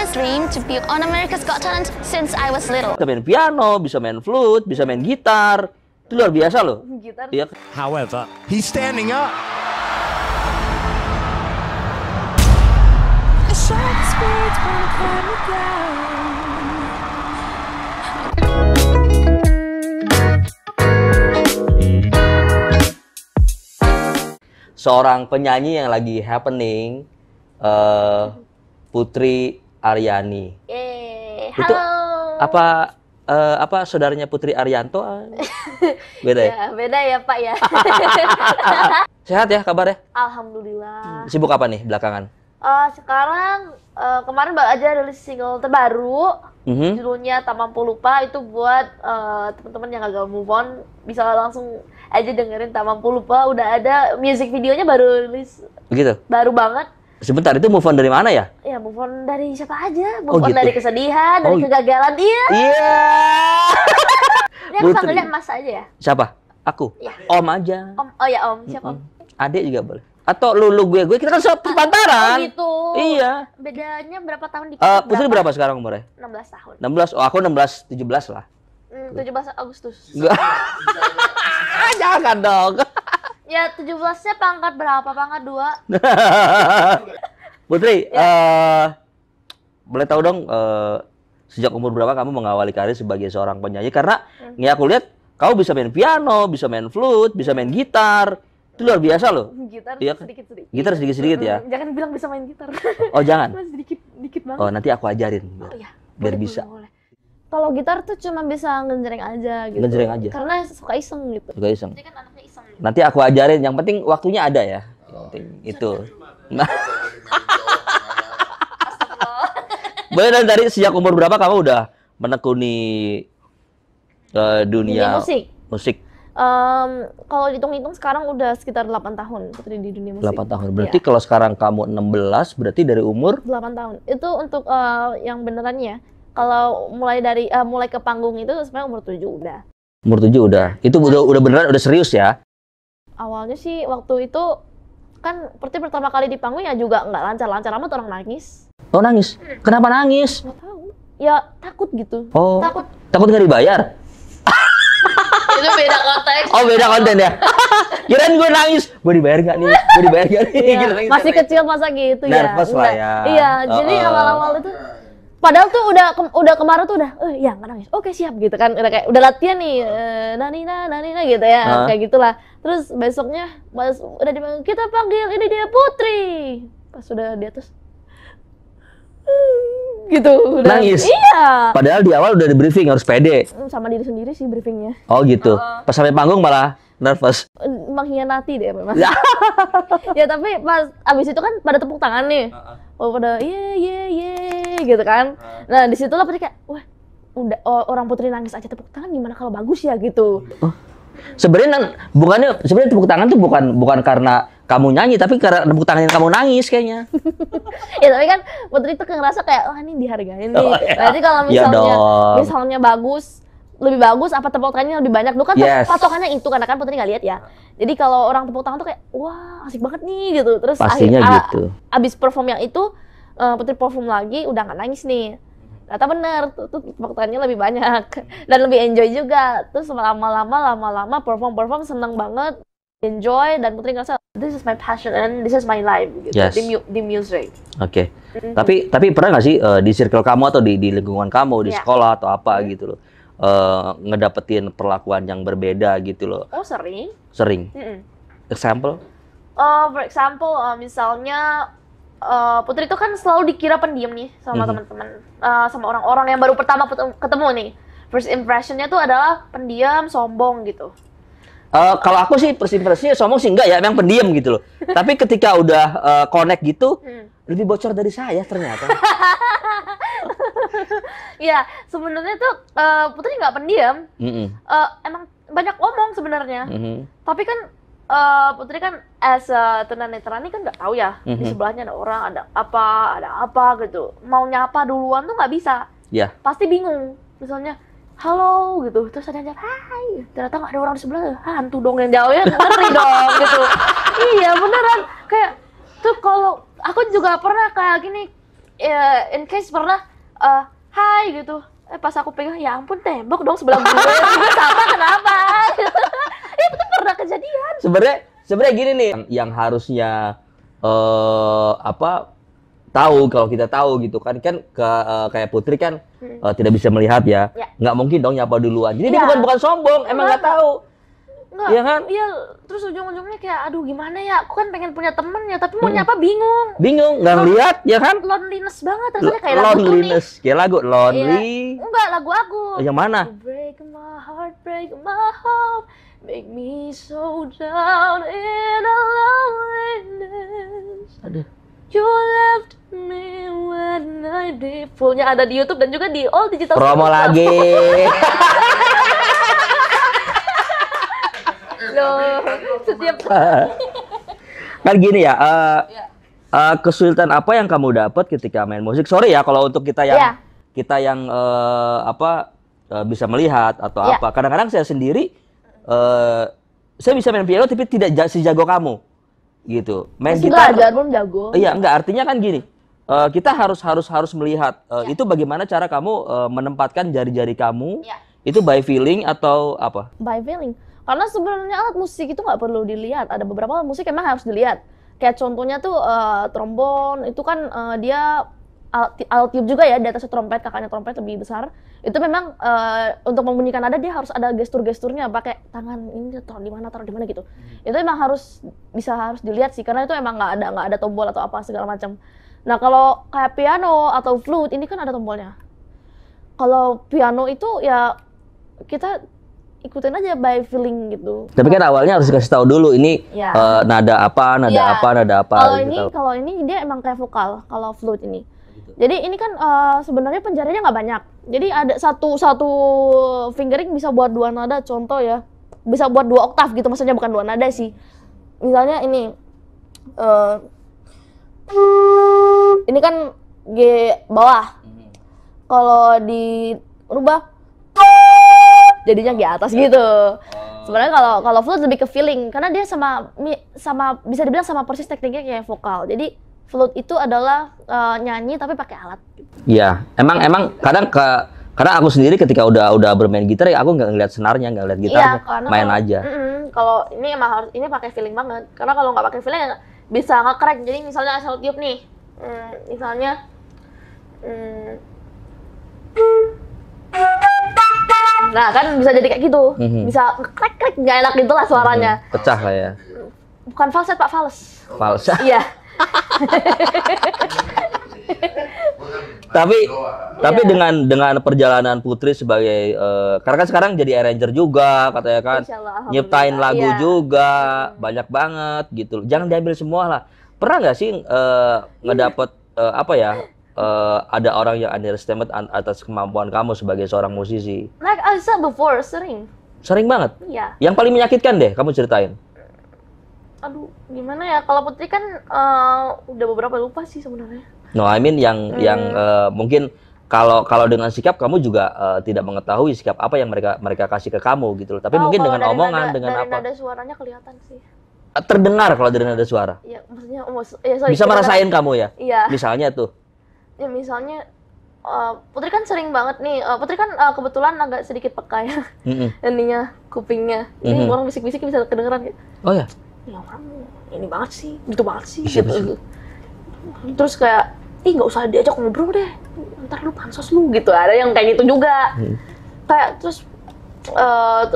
always dreamed to be on America's Got Talent since I was little. Bisa main piano, bisa main flute, bisa main gitar. Itu luar biasa loh. Gitar. Iya. However, he's standing up. Seorang penyanyi yang lagi happening, Putri Aryani. Itu apa saudaranya Putri Arianto? Beda ya? Ya, beda ya Pak ya. Sehat ya kabarnya? Alhamdulillah. Sibuk apa nih belakangan? Sekarang kemarin baru aja rilis single terbaru, judulnya Tak Mampu Lupa. Itu buat teman-teman yang agak move on, bisa langsung aja dengerin Tak Mampu Lupa. Udah ada music videonya, baru rilis. Begitu? Baru banget. Sebentar, itu move on dari mana ya? Ya move on dari siapa aja, move on gitu? dari kesedihan, dari kegagalan. Iya. Ini aku panggilnya Mas aja ya? Siapa? Aku? Ya. Om aja. Om, oh ya Om, siapa Om? Adik juga boleh. Atau lu gue kita kan sepantaran. Oh gitu. Iya. Bedanya berapa tahun di Putri berapa sekarang umurnya? 16 tahun. 16. Oh, aku 16, 17 lah. 17 Agustus. Enggak. Jangan dong. Ya 17-nya pangkat berapa? Pangkat 2. Putri, boleh tahu dong sejak umur berapa kamu mengawali karir sebagai seorang penyanyi? Karena nih aku lihat kamu bisa main piano, bisa main flute, bisa main gitar. Itu luar biasa loh. Gitar iya, sedikit-sedikit. Gitar sedikit-sedikit ya. Jangan bilang bisa main gitar. Oh, jangan. Sedikit banget. Oh, nanti aku ajarin biar, iya. biar bisa. Boleh. Kalau gitar tuh cuma bisa ngenjreng aja gitu. Ngenjreng aja. Karena suka iseng gitu. Suka iseng. Jadi kan anaknya iseng. Gitu. Nanti aku ajarin, yang penting waktunya ada ya. Yang penting itu. Nah. Boleh, dari sejak umur berapa kamu udah menekuni dunia musik? Kalau dihitung-hitung sekarang udah sekitar 8 tahun Putri di dunia musik. 8 tahun. Berarti kalau sekarang kamu 16, berarti dari umur 8 tahun. Itu untuk yang benerannya. Kalau mulai dari mulai ke panggung itu sebenarnya umur 7 udah. Umur 7 udah. Itu udah beneran, udah serius ya? Awalnya sih waktu itu kan Putri pertama kali di panggung ya juga nggak lancar-lancar amat, orang nangis. Oh, nangis? Kenapa nangis? Nggak tahu. Ya takut gitu. Oh. Takut nggak dibayar? Itu beda konteks. Oh, beda konten ya? Kirain gue nangis. Gue dibayar nggak nih? Gue dibayar nggak nih? Iya, masih kecil masa gitu ya. Nervous lah ya. Iya, jadi awal-awal itu padahal tuh udah kemarin tuh udah ya nggak nangis. Oke, siap gitu kan. Udah latihan nih nanina gitu ya. Kayak gitulah. Terus besoknya pas udah dipanggil, kita panggil ini dia Putri. Pas udah di atas gitu udah nangis. Iya. Padahal di awal udah di briefing harus pede. Sama diri sendiri sih briefingnya. Oh gitu. Pas sampai panggung malah nervous. Mengkhianati deh memang. Ya tapi pas abis itu kan pada tepuk tangan nih. Pada ye gitu kan. Nah disitulah Putri kayak wah udah orang Putri nangis aja tepuk tangan, gimana kalau bagus ya gitu. Sebenarnya tepuk tangan tuh bukan karena kamu nyanyi, tapi karena tepuk tangan yang kamu nangis kayaknya. Ya tapi kan Putri tuh kayak ngerasa kayak wah ini dihargain nih. Berarti kalau misalnya bagus, lebih bagus apa tepuk tangannya lebih banyak. Dulu kan patokannya itu karena kan Putri nggak lihat ya. Jadi kalau orang tepuk tangan tuh kayak wah asik banget nih gitu. Terus pastinya gitu. Abis perform yang itu Putri perform lagi udah nggak nangis nih. Ternyata bener tuh tepuk tangannya lebih banyak dan lebih enjoy juga. Terus lama-lama perform seneng banget, enjoy, dan Putri ngerasa this is my passion and this is my life gitu. Di music. Oke. Tapi pernah nggak sih di circle kamu atau di lingkungan kamu di sekolah atau apa gitu loh ngedapetin perlakuan yang berbeda gitu loh? Oh sering. Example? For example misalnya Putri itu kan selalu dikira pendiam nih sama teman-teman, sama orang-orang yang baru pertama ketemu nih. First impressionnya tuh adalah pendiam, sombong gitu. Kalau aku sih first impressionnya sombong sih enggak ya, memang pendiam gitu loh. Tapi ketika udah connect gitu, lebih bocor dari saya ternyata. Ya sebenarnya tuh Putri nggak pendiam, emang banyak ngomong sebenarnya. Tapi kan Putri kan as a tunanetra ini kan nggak tahu ya di sebelahnya ada orang, ada apa gitu. Mau nyapa duluan tuh nggak bisa. Pasti bingung. Misalnya halo gitu, terus ada yang jawab hai, ternyata nggak ada orang di sebelah, hantu dong yang jawabnya, ngeri dong gitu. Iya beneran, kayak tuh kalau aku juga pernah kayak gini, in case pernah hai gitu, pas aku pegang, ya ampun tembok dong sebelah gue, sama kenapa? Itu pernah kejadian. Sebenarnya gini nih, yang harusnya tahu kalau kita tahu gitu kan kayak Putri kan tidak bisa melihat ya, nggak mungkin dong nyapa duluan. Jadi dia bukan sombong, emang nggak tahu. Iya kan? Iya, terus ujung-ujungnya kayak aduh gimana ya, aku kan pengen punya temen ya, tapi mau nyapa bingung. Bingung, nggak ngeliat ya kan? Loneliness banget rasanya kayak lagu loneliness. Kayak lagu Lonely. Enggak, lagu aku. Yang mana? Break my heart, make me so down in a loneliness. Aduh. You left me when I did. Fullnya ada di YouTube dan juga di all digital. Promo lagi. Loh, setiap kan gini ya. Kesulitan apa yang kamu dapat ketika main musik? Sorry ya kalau untuk kita yang bisa melihat atau apa. Kadang-kadang saya sendiri saya bisa main piano tapi tidak sejago kamu. Gitu. Main gitar belum jago. Iya, enggak, artinya kan gini. Kita harus melihat itu bagaimana cara kamu menempatkan jari-jari kamu. Itu by feeling atau apa? By feeling. Karena sebenarnya alat musik itu nggak perlu dilihat. Ada beberapa alat musik emang harus dilihat. Kayak contohnya tuh trombon, itu kan dia alat tiup juga ya, di atasnya trompet, kakaknya trompet lebih besar. Itu memang untuk membunyikan nada dia harus ada gestur-gesturnya, pakai tangan ini taruh di mana gitu. Itu emang harus dilihat sih, karena itu emang nggak ada tombol atau apa segala macam. Nah kalau kayak piano atau flute ini kan ada tombolnya. Kalau piano itu ya kita ikutin aja by feeling gitu. Tapi kan awalnya harus dikasih tahu dulu ini nada apa. Kalau ini dia emang kayak vokal kalau flute ini. Jadi ini kan sebenarnya penjarinya nggak banyak. Jadi ada satu fingering bisa buat 2 nada, contoh ya. Bisa buat 2 oktav gitu, maksudnya bukan 2 nada sih. Misalnya ini kan G bawah. Kalau dirubah jadinya G atas gitu. Sebenarnya kalau flute lebih ke feeling karena dia sama bisa dibilang sama persis tekniknya kayak vokal. Jadi flute itu adalah nyanyi tapi pakai alat. Iya, emang kadang karena aku sendiri ketika udah bermain gitar ya aku nggak ngeliat senarnya, nggak ngeliat gitarnya, main aja. Kalau ini emang harus ini pakai feeling banget. Karena kalau nggak pakai feeling bisa nge-crack. Jadi misalnya asal tiup nih, misalnya nah kan bisa jadi kayak gitu, bisa nge-crack nggak enak gitu lah suaranya. Pecah lah ya. Bukan falset Pak, fals. Fals. Iya. Tapi dengan perjalanan Putri sebagai karena kan sekarang jadi arranger juga katanya kan, nyiptain lagu juga banyak banget gitu. Jangan diambil semua lah. Pernah nggak sih ngedapet ada orang yang underestimate atas kemampuan kamu sebagai seorang musisi? Like I said before, sering banget. Iya. Yang paling menyakitkan deh kamu ceritain. Aduh, gimana ya? Kalau Putri kan udah beberapa lupa sih sebenarnya. No, I mean yang mungkin kalau dengan sikap kamu juga tidak mengetahui sikap apa yang mereka kasih ke kamu gitu loh. Tapi mungkin dengan omongan, dengan apa? Nada suaranya kelihatan sih. Terdengar kalau dari nada suara. Iya, maksudnya bisa merasain kamu ya? Iya. Misalnya tuh. Ya misalnya Putri kan sering banget nih. Putri kan kebetulan agak sedikit peka ya. Ininya, kupingnya. Ini orang bisik-bisik bisa kedengeran gitu. Oh ya? Ya orang ini banget sih, gitu banget sih. Gitu. Terus kayak, nggak usah diajak ngobrol deh, ntar lu pansos lu gitu. Ada yang kayak gitu juga. Kayak terus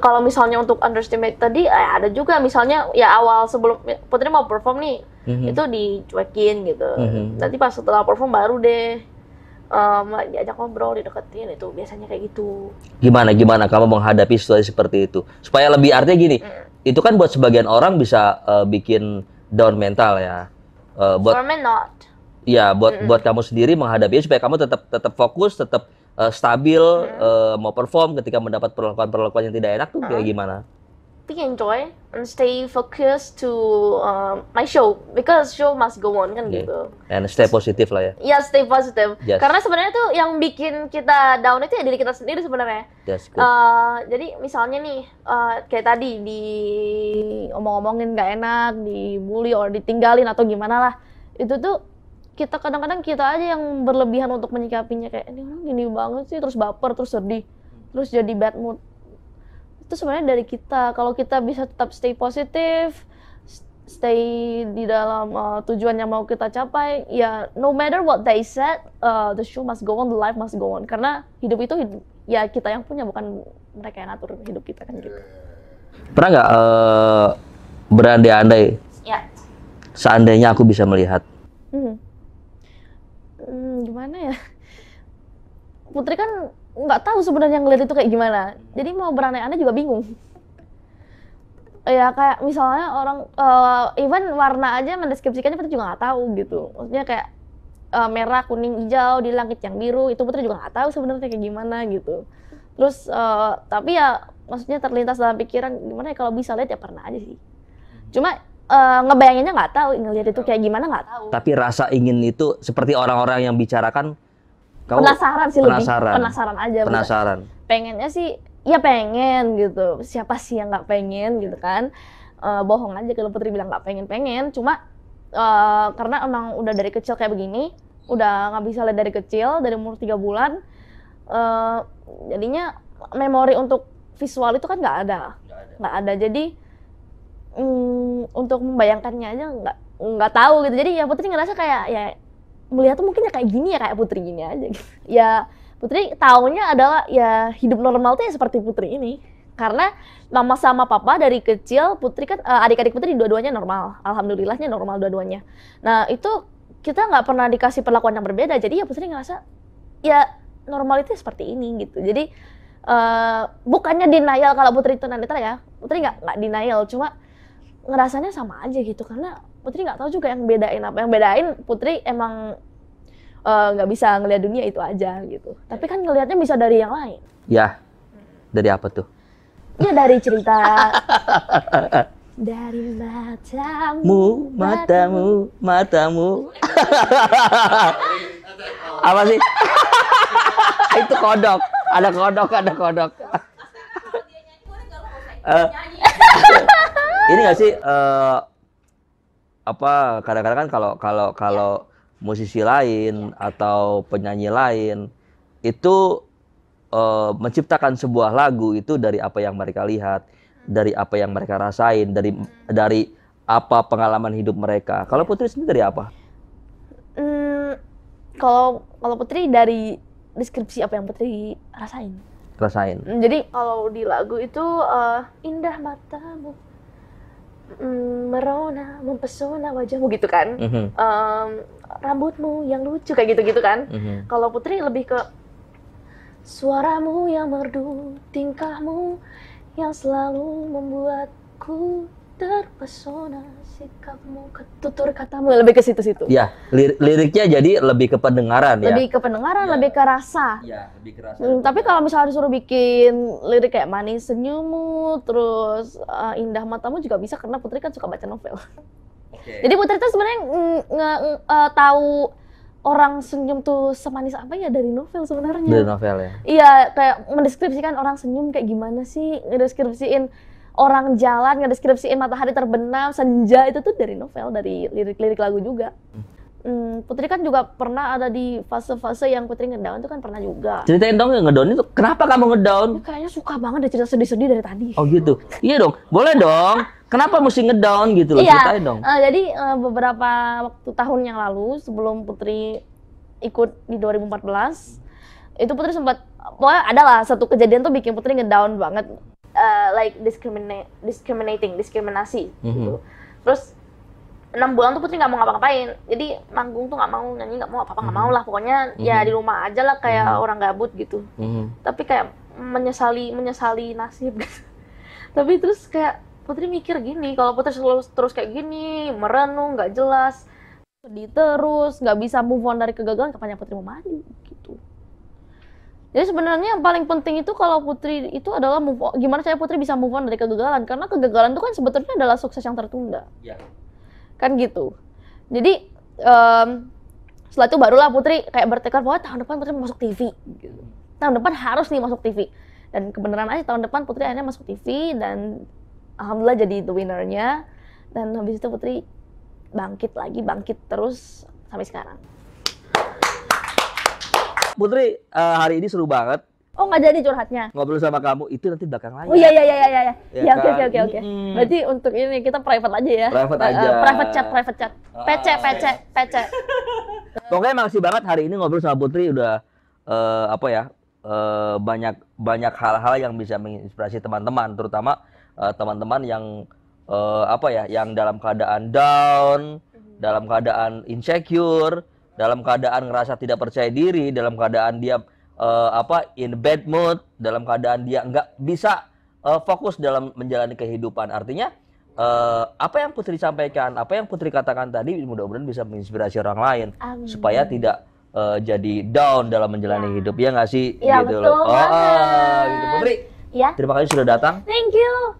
kalau misalnya untuk underestimate tadi ada juga misalnya ya awal sebelum Putri mau perform nih, itu dicuekin gitu. Nanti pas setelah perform baru deh diajak ngobrol, dideketin, itu biasanya kayak gitu. Gimana kamu menghadapi situasi seperti itu? Supaya lebih artinya gini, itu kan buat sebagian orang bisa bikin down mental ya. For me not. Ya, buat kamu sendiri menghadapinya supaya kamu tetap fokus, tetap stabil, mau perform ketika mendapat perlakuan yang tidak enak tuh kayak gimana? I think enjoy and stay focused to my show because show must go on kan gitu. And stay positif lah ya. Iya, stay positive. Yes. Karena sebenarnya tuh yang bikin kita down itu ya diri kita sendiri sebenarnya. Yes, jadi misalnya nih kayak tadi di omong-omongin nggak enak, dibully or ditinggalin atau gimana lah, itu tuh kita kadang-kadang kita aja yang berlebihan untuk menyikapinya, kayak ini orang gini banget sih, terus baper, terus sedih, terus jadi bad mood. Itu sebenarnya dari kita. Kalau kita bisa tetap stay positif, stay di dalam tujuan yang mau kita capai, ya no matter what they said, the show must go on, the life must go on. Karena hidup itu ya kita yang punya, bukan mereka yang ngatur hidup kita kan gitu. Pernah nggak berandai-andai? Ya. Seandainya aku bisa melihat. Gimana ya? Putri kan nggak tahu sebenarnya ngeliat itu kayak gimana. Jadi mau berandai-andai juga bingung. Ya kayak misalnya orang even warna aja mendeskripsikannya Putri juga nggak tahu gitu. Maksudnya kayak merah, kuning, hijau di langit yang biru, itu Putri juga nggak tahu sebenarnya kayak gimana gitu. Terus tapi ya maksudnya terlintas dalam pikiran gimana ya kalau bisa lihat ya pernah aja sih. Cuma ngebayanginnya nggak tahu, ngelihat itu kayak gimana nggak tahu. Tapi rasa ingin itu seperti orang-orang yang bicarakan. Penasaran sih, penasaran. Lebih penasaran aja. Penasaran. Pengennya sih, ya pengen gitu. Siapa sih yang nggak pengen gitu kan? Bohong aja kalau Putri bilang nggak pengen. Cuma karena emang udah dari kecil kayak begini, udah nggak bisa lihat dari kecil, dari umur 3 bulan. Jadinya memori untuk visual itu kan nggak ada. Jadi untuk membayangkannya aja nggak tahu gitu. Jadi ya Putri ngerasa kayak ya melihat tuh mungkin ya kayak gini ya, kayak Putri gini aja gitu. Ya Putri taunya adalah ya hidup normal tuh ya seperti Putri ini. Karena mama sama papa dari kecil, Putri kan adik-adik Putri dua-duanya normal. Alhamdulillahnya normal dua-duanya. Nah itu kita nggak pernah dikasih perlakuan yang berbeda. Jadi ya Putri ngerasa ya normal itu seperti ini gitu. Jadi bukannya denial kalau Putri itu tunanetra ya. Putri nggak denial, cuma ngerasanya sama aja gitu. Karena Putri nggak tahu juga yang bedain apa. Yang bedain Putri emang nggak bisa ngelihat dunia itu aja gitu. Tapi kan ngelihatnya bisa dari yang lain. Ya, dari apa tuh? Ya dari cerita. Dari matamu. Apa sih? Itu kodok. Ada kodok. Ini nggak sih? Kadang-kadang kan kalau musisi lain atau penyanyi lain itu menciptakan sebuah lagu itu dari apa yang mereka lihat, dari apa yang mereka rasain, dari apa pengalaman hidup mereka. Kalau Putri sendiri dari apa? Kalau Putri dari deskripsi apa yang Putri rasain. Jadi kalau di lagu itu indah matamu, merona, mempesona wajahmu gitu kan. Rambutmu yang lucu kayak gitu-gitu kan. Kalau Putri lebih ke suaramu yang merdu, tingkahmu yang selalu membuatku terpesona, sikapmu, tutur katamu, lebih ke situ-situ. Ya, liriknya jadi lebih ke pendengaran ya. Lebih ke pendengaran, lebih ke rasa. Ya, lebih ke rasa. Tapi kalau misalnya disuruh bikin lirik kayak manis senyummu, terus indah matamu juga bisa, karena Putri kan suka baca novel. Okay. Jadi Putri tuh sebenarnya tahu orang senyum tuh semanis apa ya dari novel sebenarnya. Dari novel ya? Iya, kayak mendeskripsikan orang senyum kayak gimana sih, ngedeskripsiin orang jalan, ngedeskripsiin matahari terbenam, senja, itu tuh dari novel, dari lirik-lirik lagu juga. Putri kan juga pernah ada di fase-fase yang Putri ngedown itu kan pernah juga. Ceritain dong yang ngedown itu, kenapa kamu ngedown? Ya, kayaknya suka banget deh cerita sedih-sedih dari tadi. Oh gitu? Iya dong, boleh dong. Kenapa mesti ngedown gitu loh, ceritain dong. Jadi beberapa tahun yang lalu sebelum Putri ikut di 2014, itu Putri sempat, pokoknya ada lah satu kejadian tuh bikin Putri ngedown banget. Like diskriminasi gitu. Terus 6 bulan tuh Putri nggak mau ngapa-ngapain. Jadi manggung tuh nggak mau, nyanyi nggak mau, apa-apa nggak mau lah. Pokoknya ya di rumah aja lah kayak orang gabut gitu. Tapi kayak menyesali nasib gitu. Tapi terus kayak Putri mikir gini, kalau Putri terus kayak gini, merenung, nggak jelas, sedih terus, nggak bisa move on dari kegagalan, kapan Putri mau maju gitu. Jadi sebenarnya yang paling penting itu kalau Putri itu adalah move on. Gimana cara Putri bisa move on dari kegagalan? Karena kegagalan itu kan sebetulnya adalah sukses yang tertunda. Ya. Kan gitu. Jadi setelah itu barulah Putri kayak bertekad bahwa tahun depan Putri mau masuk TV. Gitu. Tahun depan harus nih masuk TV. Dan kebenaran aja tahun depan Putri akhirnya masuk TV dan alhamdulillah jadi the winner-nya. Dan habis itu Putri bangkit terus sampai sekarang. Putri, hari ini seru banget. Oh, nggak jadi curhatnya? Ngobrol sama kamu itu nanti belakang layar. Oh iya. Ya Ya, oke. kan? Berarti untuk ini kita private aja ya. Private aja. Private chat. PC. Pokoknya makasih banget hari ini ngobrol sama Putri udah banyak hal-hal yang bisa menginspirasi teman-teman, terutama teman-teman yang yang dalam keadaan down, dalam keadaan insecure, dalam keadaan ngerasa tidak percaya diri, dalam keadaan dia in bad mood, dalam keadaan dia nggak bisa fokus dalam menjalani kehidupan. Artinya apa yang Putri sampaikan, apa yang Putri katakan tadi mudah-mudahan bisa menginspirasi orang lain. Amin. Supaya tidak jadi down dalam menjalani hidup, ya nggak sih? Ya, gitu betul loh. banget. Gitu Putri. Ya. Terima kasih sudah datang. Thank you.